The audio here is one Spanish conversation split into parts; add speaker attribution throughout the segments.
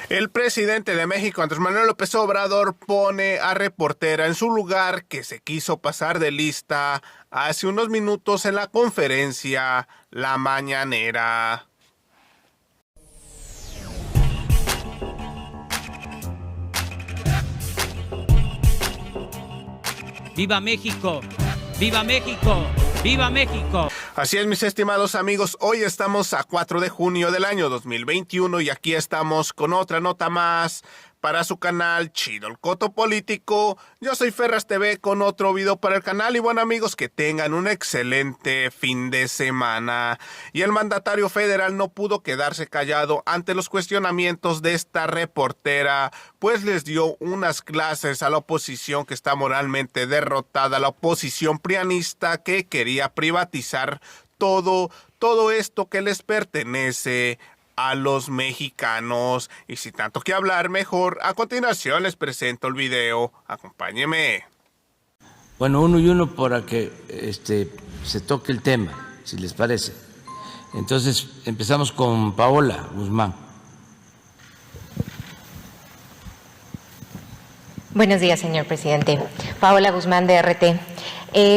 Speaker 1: El presidente de México, Andrés Manuel López Obrador, pone a reportera en su lugar que se quiso pasar de lista hace unos minutos en la conferencia La Mañanera.
Speaker 2: ¡Viva México! ¡Viva México! ¡Viva México!
Speaker 1: Así es, mis estimados amigos, hoy estamos a 4 de junio del año 2021 y aquí estamos con otra nota más para su canal Chido el Coto Político. Yo soy Ferras TV con otro video para el canal y bueno amigos, que tengan un excelente fin de semana. Y el mandatario federal no pudo quedarse callado ante los cuestionamientos de esta reportera, pues les dio unas clases a la oposición que está moralmente derrotada, la oposición prianista que quería privatizar todo esto que les pertenece a los mexicanos. Y sin tanto que hablar, mejor a continuación les presento el video. Acompáñenme.
Speaker 3: Bueno, uno y uno para que se toque el tema, si les parece. Entonces empezamos con Paola Guzmán.
Speaker 4: Buenos días, señor presidente. Paola Guzmán, de RT.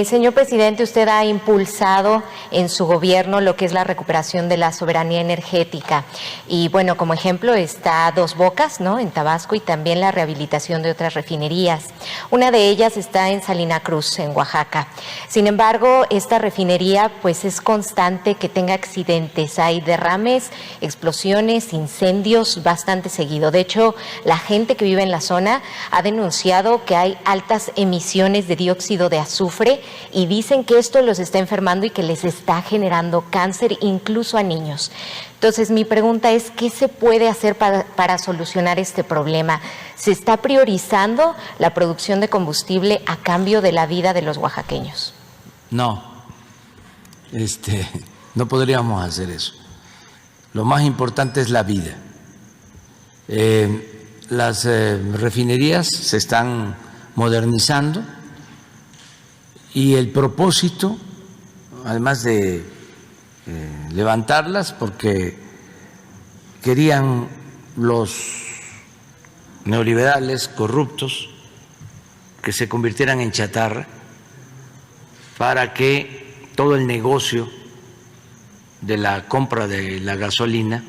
Speaker 4: Señor presidente, usted ha impulsado en su gobierno lo que es la recuperación de la soberanía energética. Y bueno, como ejemplo está Dos Bocas, ¿no?, en Tabasco, y también la rehabilitación de otras refinerías. Una de ellas está en Salina Cruz, en Oaxaca. Sin embargo, esta refinería pues es constante que tenga accidentes. Hay derrames, explosiones, incendios bastante seguido. De hecho, la gente que vive en la zona ha denunciado que hay altas emisiones de dióxido de azufre y dicen que esto los está enfermando y que les está generando cáncer incluso a niños. Entonces, mi pregunta es, ¿qué se puede hacer para solucionar este problema? ¿Se está priorizando la producción de combustible a cambio de la vida de los oaxaqueños?
Speaker 3: No, no podríamos hacer eso. Lo más importante es la vida. Las refinerías se están modernizando y el propósito, además de levantarlas, porque querían los neoliberales corruptos que se convirtieran en chatarra para que todo el negocio de la compra de la gasolina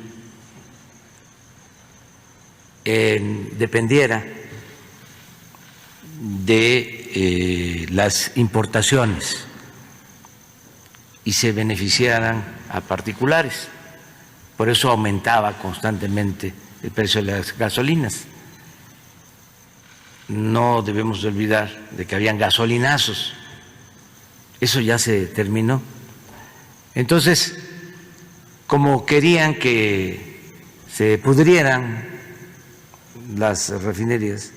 Speaker 3: dependiera de las importaciones y se beneficiaran a particulares. Por eso aumentaba constantemente el precio de las gasolinas. No debemos de olvidar de que habían gasolinazos. Eso ya se terminó. Entonces, como querían que se pudrieran las refinerías,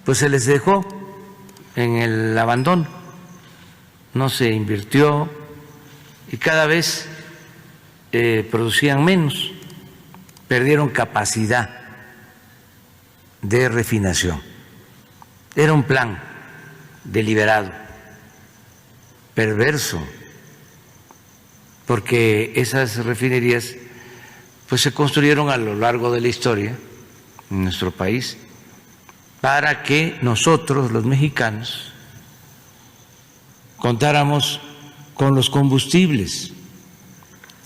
Speaker 3: pues se les dejó en el abandono, no se invirtió y cada vez producían menos, perdieron capacidad de refinación. Era un plan deliberado, perverso, porque esas refinerías pues se construyeron a lo largo de la historia en nuestro país para que nosotros, los mexicanos, contáramos con los combustibles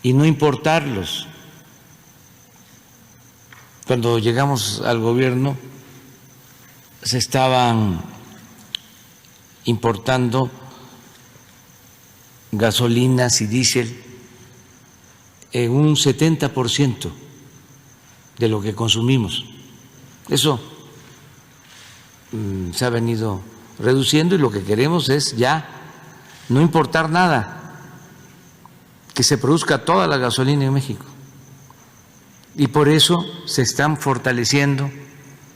Speaker 3: y no importarlos. Cuando llegamos al gobierno se estaban importando gasolinas y diésel en un 70% de lo que consumimos. Eso se ha venido reduciendo y lo que queremos es ya no importar nada, que se produzca toda la gasolina en México. Y por eso se están fortaleciendo,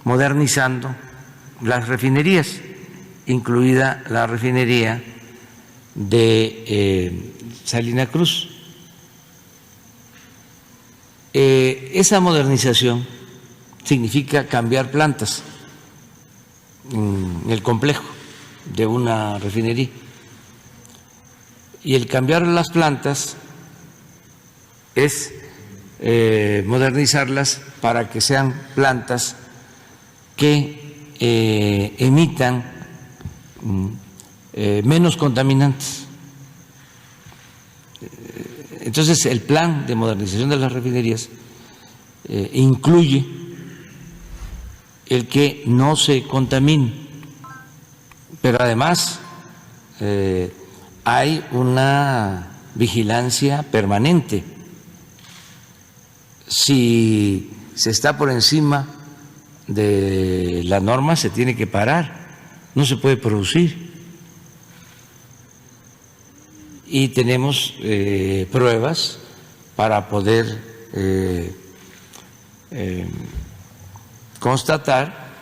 Speaker 3: modernizando las refinerías, incluida la refinería de Salina Cruz. Esa modernización significa cambiar plantas en el complejo de una refinería. Y el cambiar las plantas es modernizarlas para que sean plantas que emitan menos contaminantes. Entonces, el plan de modernización de las refinerías incluye el que no se contamine, pero además hay una vigilancia permanente. Si se está por encima de la norma, se tiene que parar, no se puede producir. Y tenemos pruebas para poder constatar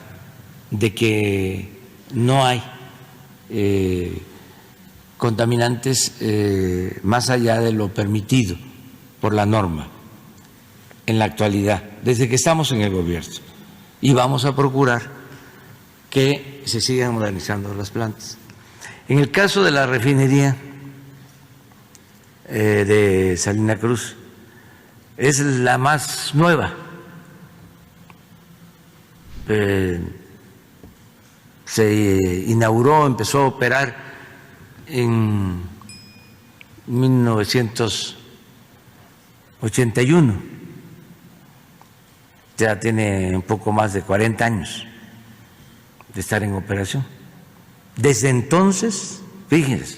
Speaker 3: de que no hay contaminantes más allá de lo permitido por la norma en la actualidad, desde que estamos en el gobierno. Y vamos a procurar que se sigan modernizando las plantas. En el caso de la refinería de Salina Cruz, es la más nueva. Se inauguró, empezó a operar en 1981. Ya tiene un poco más de 40 años de estar en operación. Desde entonces, fíjense,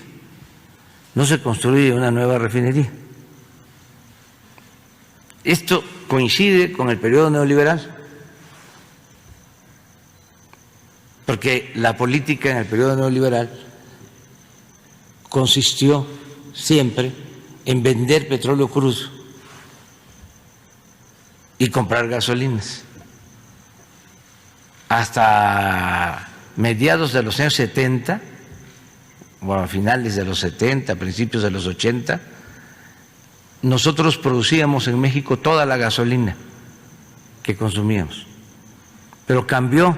Speaker 3: no se construye una nueva refinería. Esto coincide con el periodo neoliberal, porque la política en el periodo neoliberal consistió siempre en vender petróleo crudo y comprar gasolinas. Hasta mediados de los años 70, o a finales de los 70, principios de los 80, nosotros producíamos en México toda la gasolina que consumíamos, pero cambió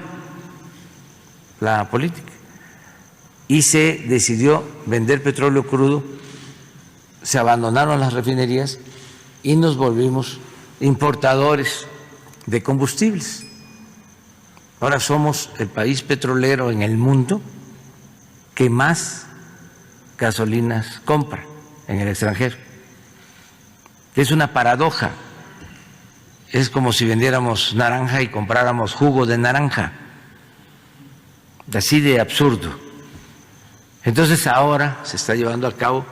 Speaker 3: la política y se decidió vender petróleo crudo, se abandonaron las refinerías y nos volvimos importadores de combustibles. Ahora somos el país petrolero en el mundo que más gasolinas compra en el extranjero. Es una paradoja. Es como si vendiéramos naranja y compráramos jugo de naranja. Así de absurdo. Entonces ahora se está llevando a cabo,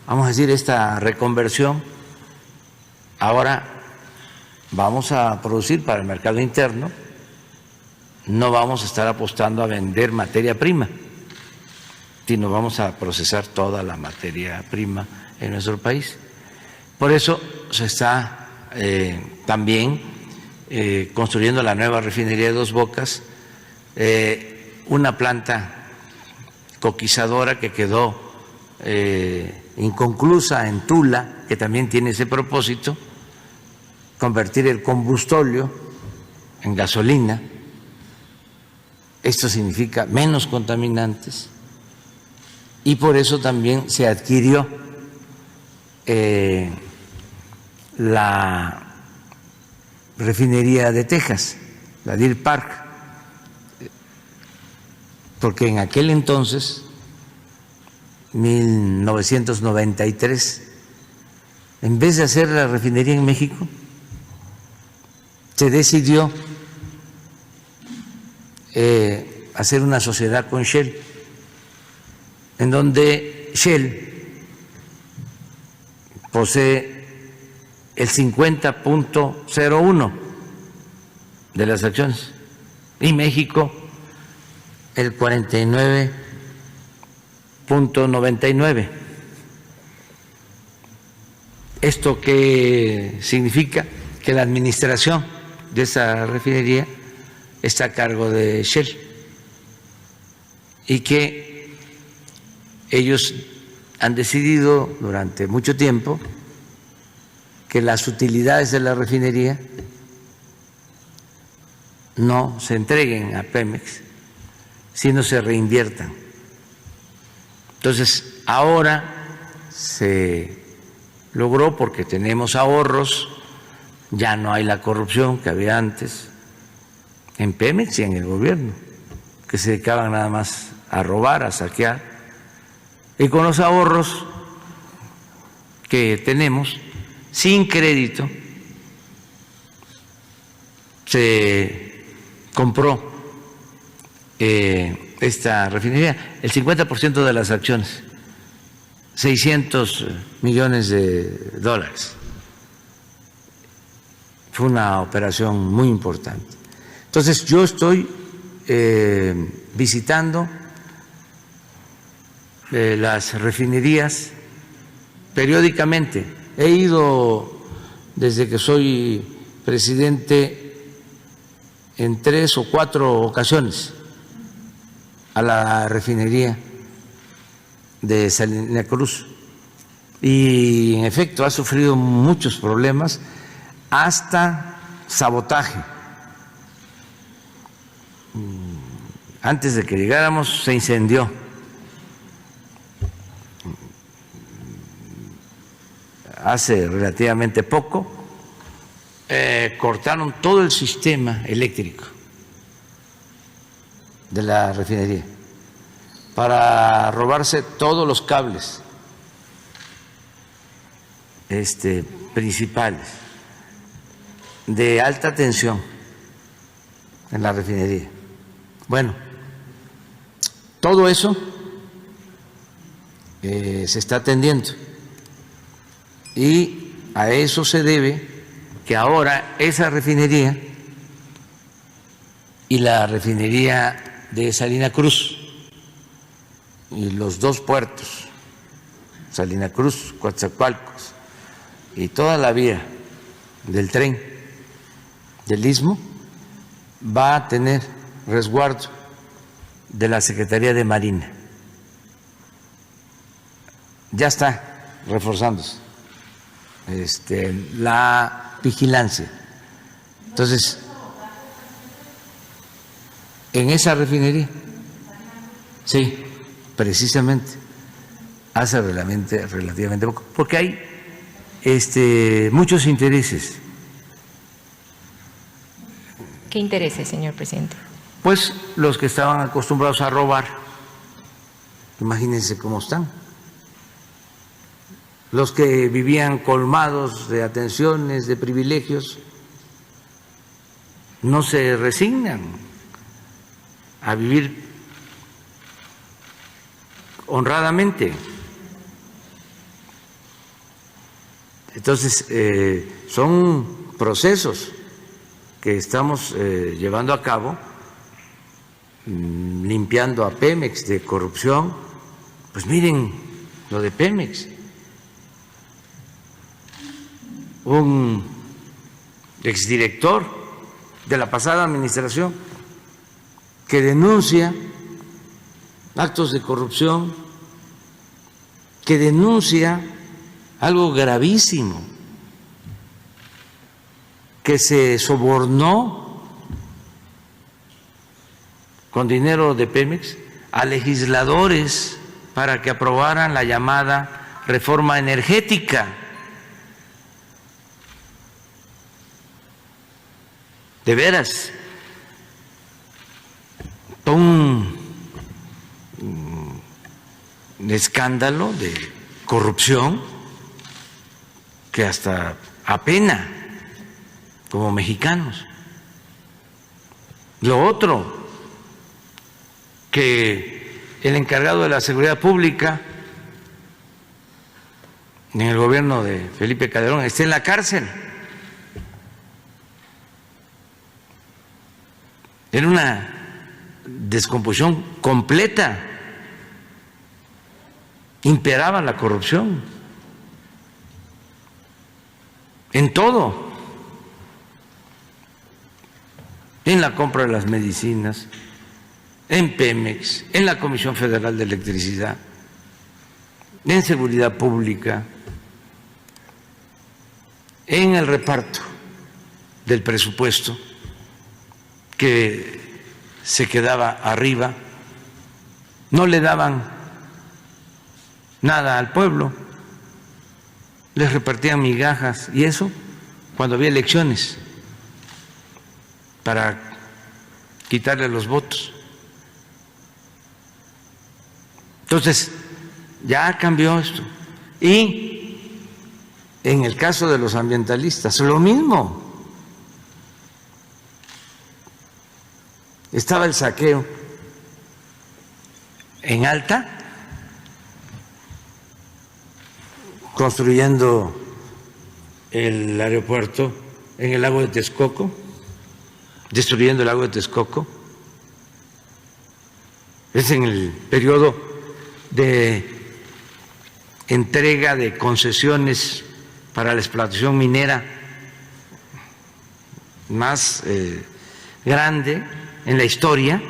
Speaker 3: vamos a decir, esta reconversión. Ahora vamos a producir para el mercado interno, no vamos a estar apostando a vender materia prima, sino vamos a procesar toda la materia prima en nuestro país. Por eso se está también construyendo la nueva refinería de Dos Bocas, una planta coquizadora que quedó inconclusa en Tula, que también tiene ese propósito, convertir el combustóleo en gasolina. Esto significa menos contaminantes y por eso también se adquirió la refinería de Texas, la Deer Park, porque en aquel entonces, 1993, en vez de hacer la refinería en México, se decidió hacer una sociedad con Shell, en donde Shell posee el 50.01 de las acciones y México el 49.99. ¿Esto qué significa? Que la administración de esa refinería está a cargo de Shell y que ellos han decidido durante mucho tiempo que las utilidades de la refinería no se entreguen a Pemex, sino se reinviertan. Entonces, ahora se logró, porque tenemos ahorros ya no hay la corrupción que había antes en Pemex y en el gobierno, que se dedicaban nada más a robar, a saquear, y con los ahorros que tenemos, sin crédito, se compró esta refinería, el 50% de las acciones, $600 millones. Fue una operación muy importante. Entonces yo estoy visitando las refinerías periódicamente. He ido desde que soy presidente en 3 o 4 ocasiones a la refinería de Salina Cruz y en efecto ha sufrido muchos problemas, hasta sabotaje. Antes de que llegáramos se incendió. Hace relativamente poco cortaron todo el sistema eléctrico de la refinería para robarse todos los cables principales de alta tensión en la refinería. Bueno, todo eso se está atendiendo y a eso se debe que ahora esa refinería y la refinería de Salina Cruz y los 2 puertos, Salina Cruz, Coatzacoalcos y toda la vía del tren del Istmo, va a tener resguardo de la Secretaría de Marina. Ya está reforzándose la vigilancia. Entonces, en esa refinería, sí, precisamente, hace relativamente poco, porque hay muchos intereses.
Speaker 4: ¿Qué intereses, señor presidente?
Speaker 3: Pues los que estaban acostumbrados a robar, imagínense cómo están. Los que vivían colmados de atenciones, de privilegios, no se resignan a vivir honradamente. Entonces, son procesos que estamos llevando a cabo, limpiando a Pemex de corrupción. Pues miren lo de Pemex. Un exdirector de la pasada administración que denuncia actos de corrupción, que denuncia algo gravísimo, que se sobornó con dinero de Pemex a legisladores para que aprobaran la llamada reforma energética. De veras, un escándalo de corrupción que hasta apena como mexicanos. Lo otro, que el encargado de la seguridad pública en el gobierno de Felipe Calderón esté en la cárcel. Era una descomposición completa. Imperaba la corrupción en todo, en la compra de las medicinas, en Pemex, en la Comisión Federal de Electricidad, en seguridad pública, en el reparto del presupuesto que se quedaba arriba, no le daban nada al pueblo, les repartían migajas y eso cuando había elecciones para quitarle los votos. Entonces, ya cambió esto. Y en el caso de los ambientalistas, lo mismo. Estaba el saqueo en Alta, construyendo el aeropuerto en el lago de Texcoco, destruyendo el lago de Texcoco. Es en el periodo de entrega de concesiones para la explotación minera más grande en la historia.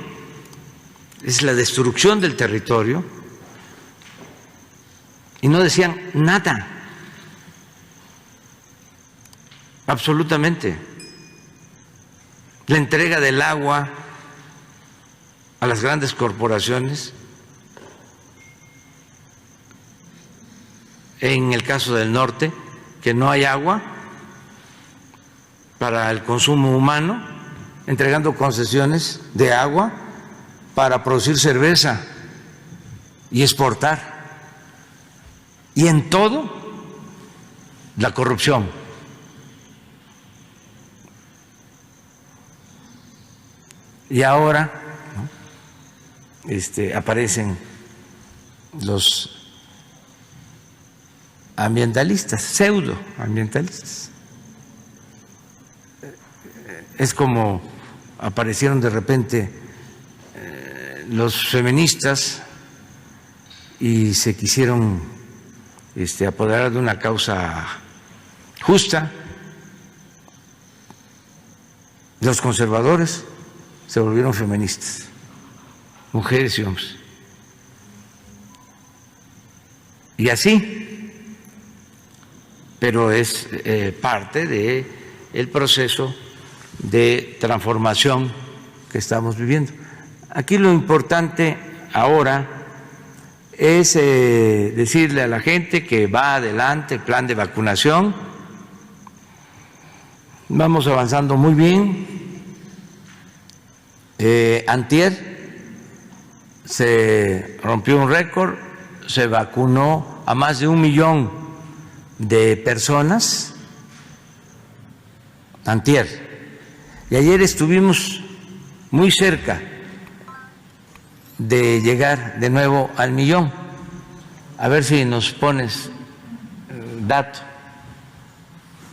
Speaker 3: Es la destrucción del territorio y no decían nada, absolutamente. La entrega del agua a las grandes corporaciones, en el caso del norte, que no hay agua para el consumo humano, entregando concesiones de agua para producir cerveza y exportar. Y en todo, la corrupción. Y ahora, ¿no?, aparecen los ambientalistas, pseudoambientalistas. Es como aparecieron de repente los feministas y se quisieron apoderar de una causa justa. Los conservadores se volvieron feministas, mujeres y hombres. Y así, pero es parte del proceso de transformación que estamos viviendo. Aquí lo importante ahora es decirle a la gente que va adelante el plan de vacunación. Vamos avanzando muy bien. Antier se rompió un récord, se vacunó a más de 1 millón de personas. Antier. Y ayer estuvimos muy cerca de llegar de nuevo al 1 millón. A ver si nos pones dato.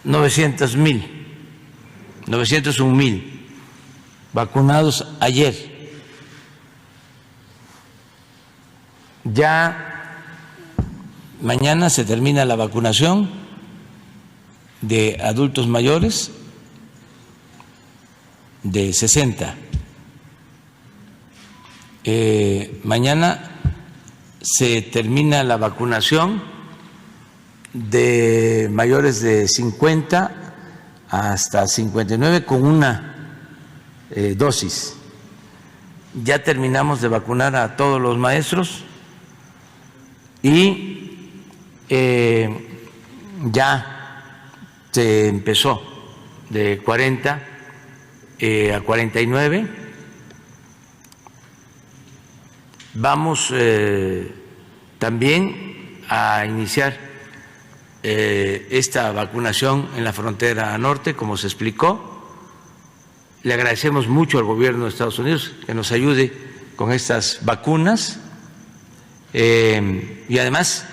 Speaker 3: 901,000 vacunados ayer. Ya mañana se termina la vacunación de adultos mayores de 60. Mañana se termina la vacunación de mayores de 50 hasta 59 con una dosis. Ya terminamos de vacunar a todos los maestros y ya se empezó de 40 a 49. Vamos también a iniciar esta vacunación en la frontera norte, como se explicó. Le agradecemos mucho al gobierno de Estados Unidos que nos ayude con estas vacunas y además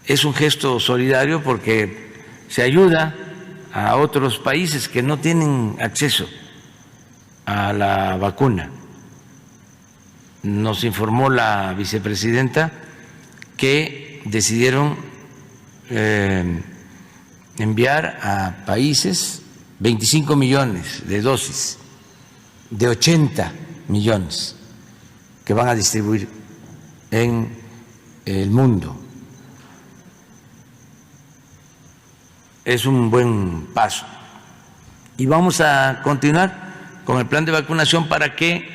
Speaker 3: es un gesto solidario porque se ayuda a otros países que no tienen acceso a la vacuna. Nos informó la vicepresidenta que decidieron enviar a países 25 millones de dosis de 80 millones que van a distribuir en el mundo. Es un buen paso. Y vamos a continuar con el plan de vacunación para que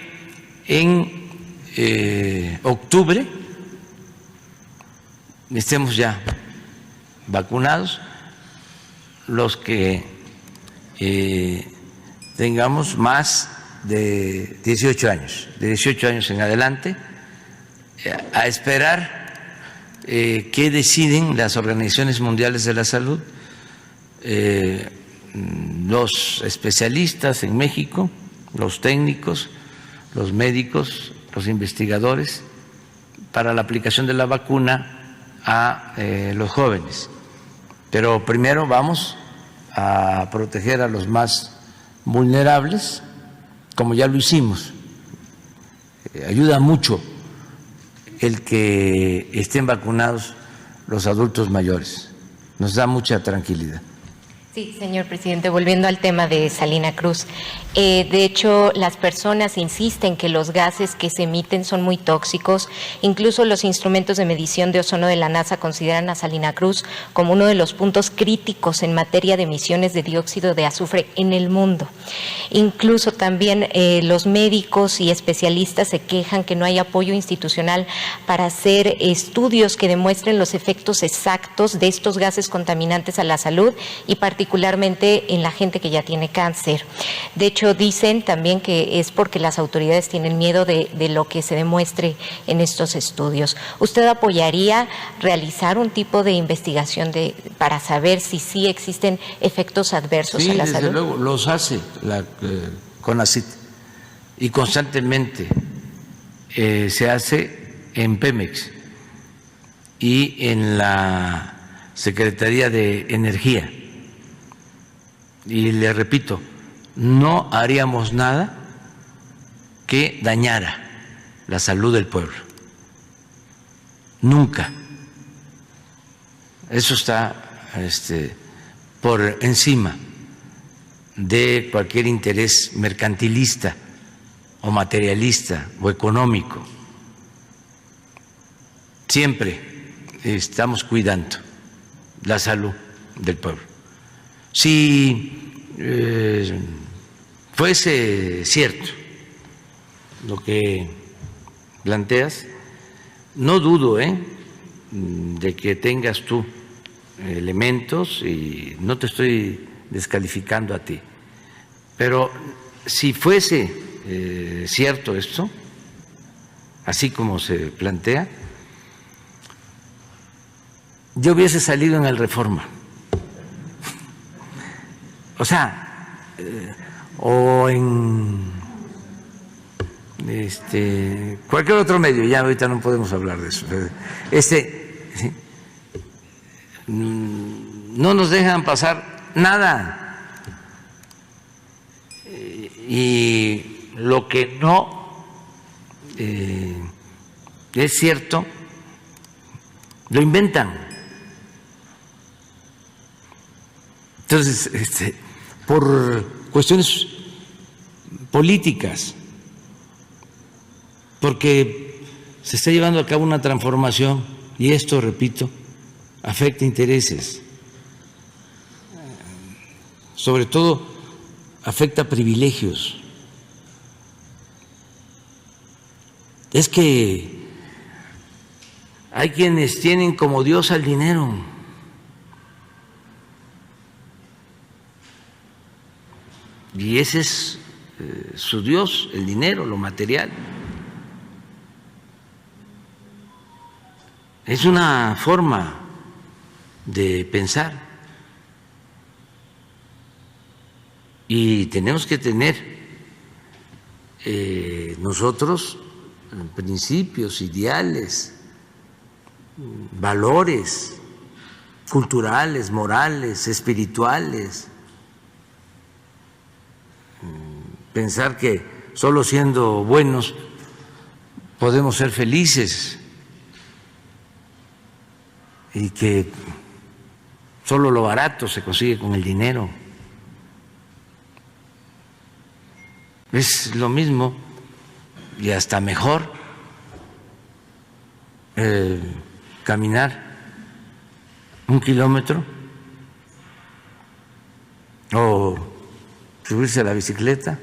Speaker 3: en octubre estemos ya vacunados los que tengamos más de 18 años, de 18 años en adelante, a esperar qué deciden las organizaciones mundiales de la salud, los especialistas en México, los técnicos, los médicos, los investigadores, para la aplicación de la vacuna a los jóvenes. Pero primero vamos a proteger a los más vulnerables, como ya lo hicimos. Ayuda mucho el que estén vacunados los adultos mayores, nos da mucha tranquilidad.
Speaker 4: Sí, señor presidente, volviendo al tema de Salina Cruz, de hecho las personas insisten que los gases que se emiten son muy tóxicos, incluso los instrumentos de medición de ozono de la NASA consideran a Salina Cruz como uno de los puntos críticos en materia de emisiones de dióxido de azufre en el mundo. Incluso también los médicos y especialistas se quejan que no hay apoyo institucional para hacer estudios que demuestren los efectos exactos de estos gases contaminantes a la salud y particularmente en la gente que ya tiene cáncer. De hecho, dicen también que es porque las autoridades tienen miedo de lo que se demuestre en estos estudios. ¿Usted apoyaría realizar un tipo de investigación para saber si sí existen efectos adversos a la salud? Sí, desde
Speaker 3: luego, los hace la CONACYT y constantemente se hace en Pemex y en la Secretaría de Energía. Y le repito, no haríamos nada que dañara la salud del pueblo. Nunca. Eso está por encima de cualquier interés mercantilista o materialista o económico. Siempre estamos cuidando la salud del pueblo. Si fuese cierto lo que planteas, no dudo de que tengas tú elementos y no te estoy descalificando a ti, pero si fuese cierto esto, así como se plantea, yo hubiese salido en el Reforma. O sea, o en cualquier otro medio, ya ahorita no podemos hablar de eso. ¿Sí? No nos dejan pasar nada. Y lo que no es cierto, lo inventan. Entonces, por cuestiones políticas, porque se está llevando a cabo una transformación y esto, repito, afecta intereses, sobre todo afecta privilegios. Es que hay quienes tienen como Dios al dinero. Y ese es su Dios, el dinero, lo material. Es una forma de pensar. Y tenemos que tener nosotros principios, ideales, valores culturales, morales, espirituales. Pensar que solo siendo buenos podemos ser felices y que solo lo barato se consigue con el dinero. Es lo mismo y hasta mejor caminar 1 kilómetro o subirse a la bicicleta,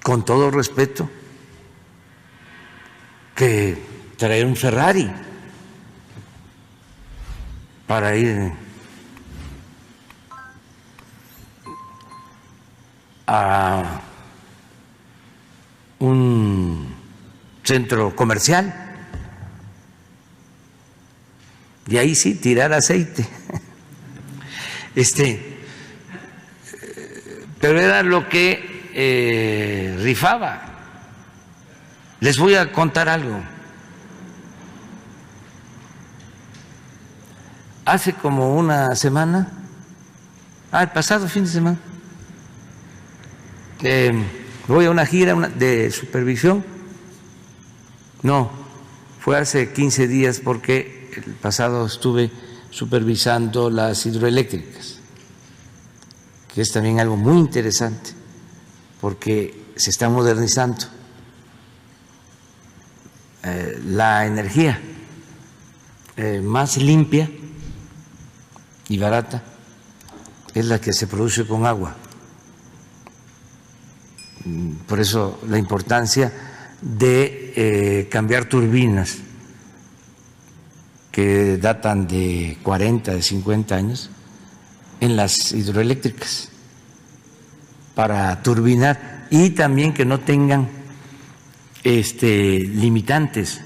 Speaker 3: con todo respeto, que traer un Ferrari para ir a un centro comercial y ahí sí tirar aceite. Pero era lo que rifaba. Les voy a contar algo. Hace como una semana, el pasado fin de semana, voy a una gira de supervisión. No, fue hace 15 días porque el pasado estuve supervisando las hidroeléctricas, que es también algo muy interesante porque se está modernizando. La energía más limpia y barata es la que se produce con agua. Por eso la importancia de cambiar turbinas que datan de 40, de 50 años en las hidroeléctricas para turbinar y también que no tengan limitantes,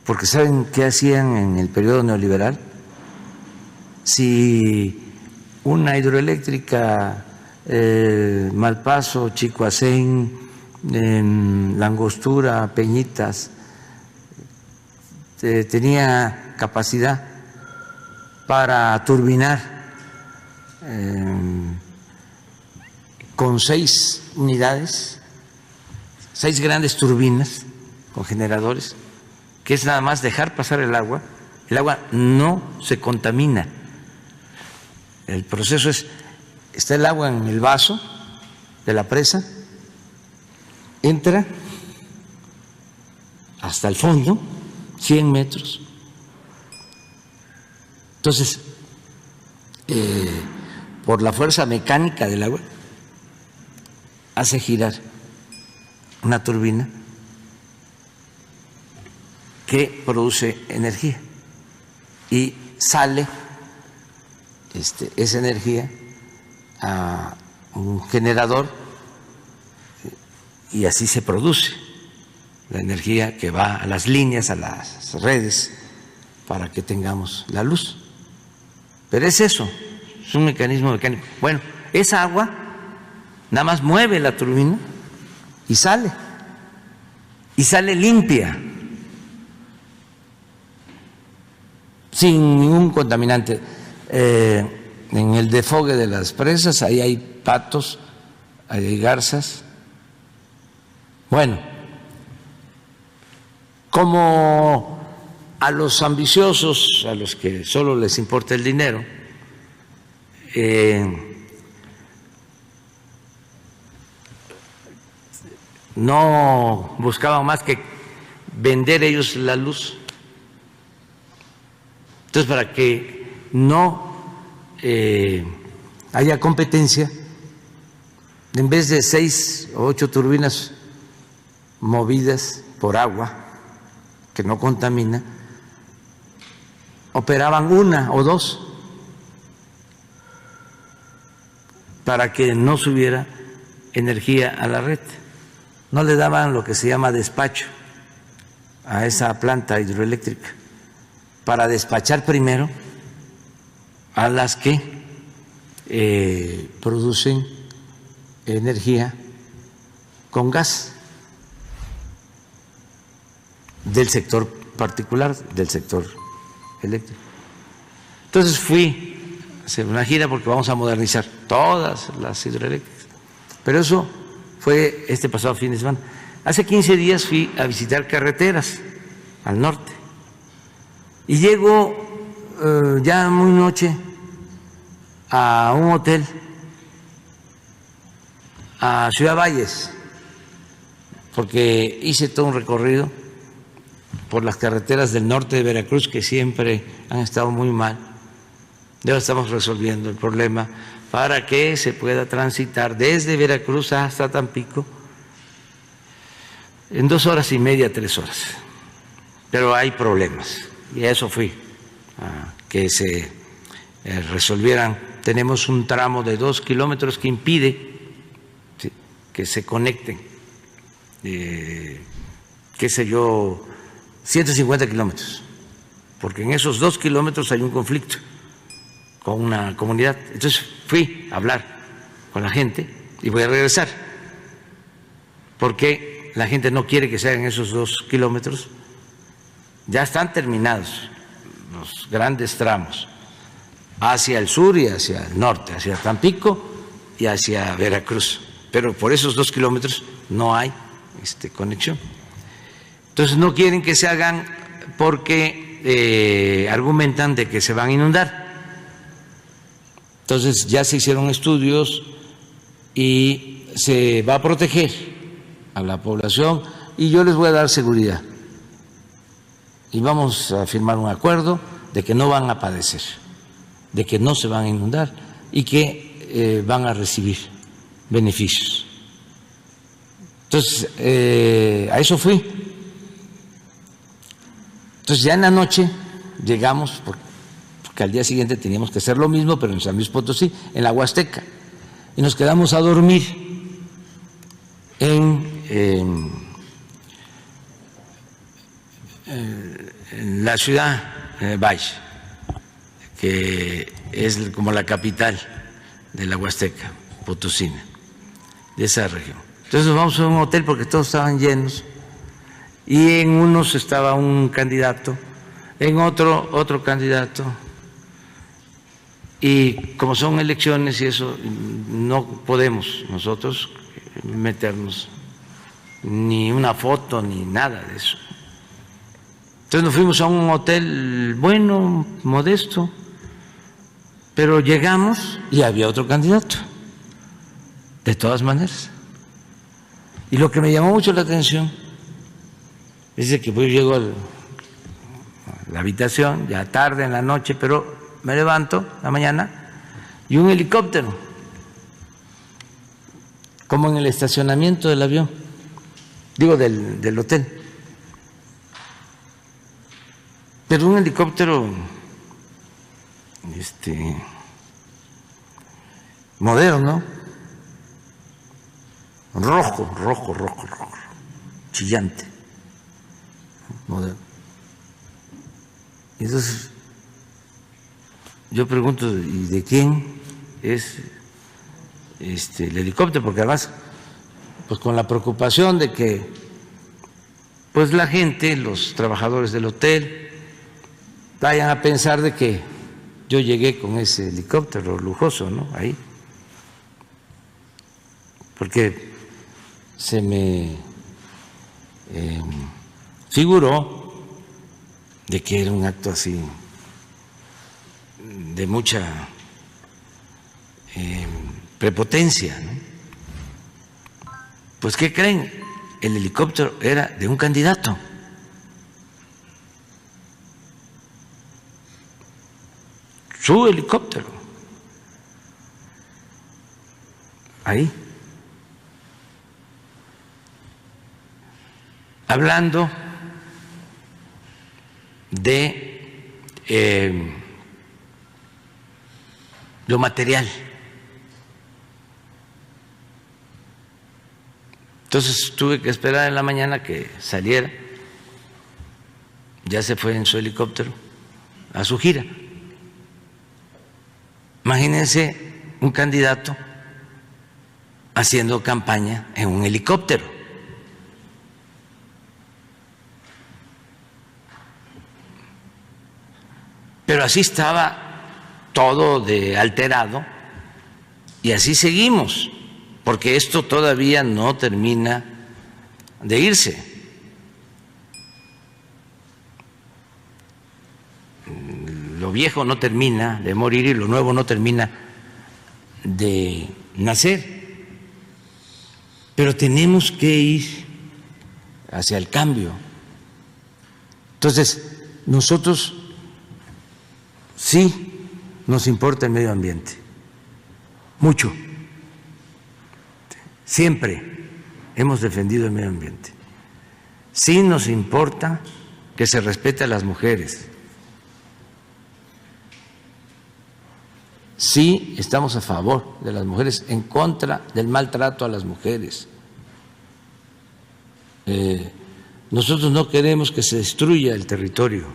Speaker 3: porque ¿saben qué hacían en el periodo neoliberal? Si una hidroeléctrica Malpaso, Chicoacén, Langostura, Peñitas tenía capacidad para turbinar con 6 unidades, 6 grandes turbinas con generadores, que es nada más dejar pasar el agua no se contamina. El proceso es, está el agua en el vaso de la presa, entra hasta el fondo, 100 metros. Entonces, por la fuerza mecánica del agua, hace girar una turbina que produce energía y sale esa energía a un generador y así se produce la energía que va a las líneas, a las redes, para que tengamos la luz. Pero es eso, es un mecanismo mecánico. Bueno, esa agua nada más mueve la turbina y sale limpia, sin ningún contaminante. En el desfogue de las presas, ahí hay patos, ahí hay garzas. Bueno, como a los ambiciosos, a los que solo les importa el dinero, no buscaban más que vender ellos la luz. Entonces, para que no haya competencia, en vez de 6 o 8 turbinas movidas por agua, que no contamina, operaban 1 o 2 para que no subiera energía a la red. No le daban lo que se llama despacho a esa planta hidroeléctrica, para despachar primero a las que producen energía con gas del sector particular, del sector eléctrico. Entonces fui a hacer una gira porque vamos a modernizar todas las hidroeléctricas. Pero eso fue este pasado fin de semana. Hace 15 días fui a visitar carreteras al norte y llego ya muy noche a un hotel a Ciudad Valles, porque hice todo un recorrido por las carreteras del norte de Veracruz que siempre han estado muy mal. Ya estamos resolviendo el problema para que se pueda transitar desde Veracruz hasta Tampico en 2 horas y media, 3 horas. Pero hay problemas y a eso fui, a que se resolvieran. Tenemos un tramo de 2 kilómetros que impide que se conecten, qué sé yo, 150 kilómetros, porque en esos 2 kilómetros hay un conflicto con una comunidad. Entonces fui a hablar con la gente y voy a regresar, porque la gente no quiere que se hagan esos 2 kilómetros. Ya están terminados los grandes tramos hacia el sur y hacia el norte, hacia Tampico y hacia Veracruz, pero por esos 2 kilómetros no hay conexión. Entonces no quieren que se hagan porque argumentan de que se van a inundar. Entonces ya se hicieron estudios y se va a proteger a la población y yo les voy a dar seguridad. Y vamos a firmar un acuerdo de que no van a padecer, de que no se van a inundar y que van a recibir beneficios. Entonces, a eso fui. Entonces ya en la noche llegamos, porque al día siguiente teníamos que hacer lo mismo, pero en San Luis Potosí, en la Huasteca, y nos quedamos a dormir en la ciudad Valle, que es como la capital de la Huasteca Potosina, de esa región. Entonces nos vamos a un hotel porque todos estaban llenos y en unos estaba un candidato, en otro candidato, y como son elecciones y eso, no podemos nosotros meternos ni una foto ni nada de eso. Entonces nos fuimos a un hotel bueno, modesto, pero llegamos y había otro candidato, de todas maneras. Y lo que me llamó mucho la atención es que pues llego a la habitación, ya tarde en la noche, pero me levanto la mañana y un helicóptero, como en el estacionamiento del avión, digo del hotel. Pero un helicóptero moderno, rojo, chillante, moderno. Entonces yo pregunto, ¿y de quién es el helicóptero? Porque además, pues con la preocupación de que pues la gente, los trabajadores del hotel, vayan a pensar de que yo llegué con ese helicóptero lujoso, ¿no? Ahí. Porque se me figuró de que era un acto así de mucha prepotencia, ¿no? Pues ¿qué creen? El helicóptero era de un candidato. Su helicóptero. Ahí. Hablando de lo material. Entonces tuve que esperar en la mañana que saliera. Ya se fue en su helicóptero a su gira. Imagínense un candidato haciendo campaña en un helicóptero. Pero así estaba todo de alterado y así seguimos, porque esto todavía no termina de irse. Lo viejo no termina de morir y lo nuevo no termina de nacer. Pero tenemos que ir hacia el cambio. Entonces, nosotros sí nos importa el medio ambiente, mucho. Siempre hemos defendido el medio ambiente. Sí nos importa que se respete a las mujeres. sí estamos a favor de las mujeres, en contra del maltrato a las mujeres. Nosotros no queremos que se destruya el territorio.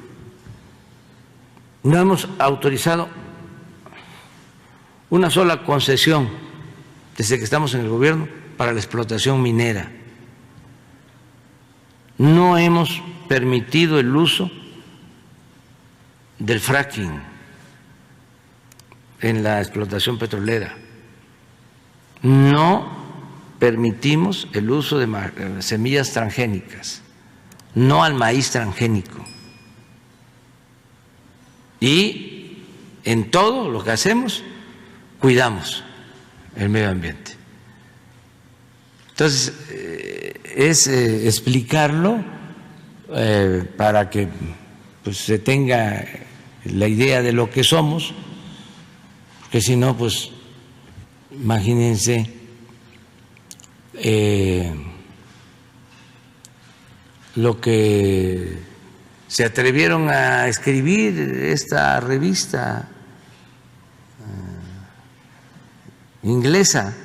Speaker 3: No hemos autorizado una sola concesión desde que estamos en el gobierno para la explotación minera. No hemos permitido el uso del fracking en la explotación petrolera. No permitimos el uso de semillas transgénicas, no al maíz transgénico. Y en todo lo que hacemos, cuidamos el medio ambiente. Entonces, es explicarlo para que pues, se tenga la idea de lo que somos, porque si no, pues imagínense lo que se atrevieron a escribir esta revista inglesa,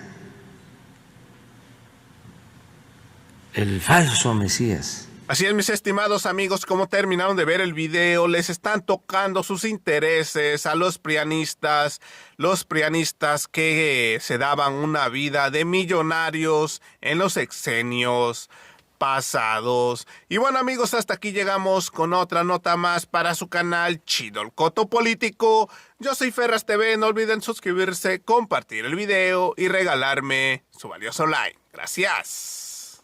Speaker 3: el falso Mesías.
Speaker 1: Así es, mis estimados amigos, como terminaron de ver el video, les están tocando sus intereses a los prianistas que se daban una vida de millonarios en los sexenios pasados. Y bueno, amigos, hasta aquí llegamos con otra nota más para su canal Chido el Coto Político. Yo soy Ferras TV, no olviden suscribirse, compartir el video y regalarme su valioso like. Gracias.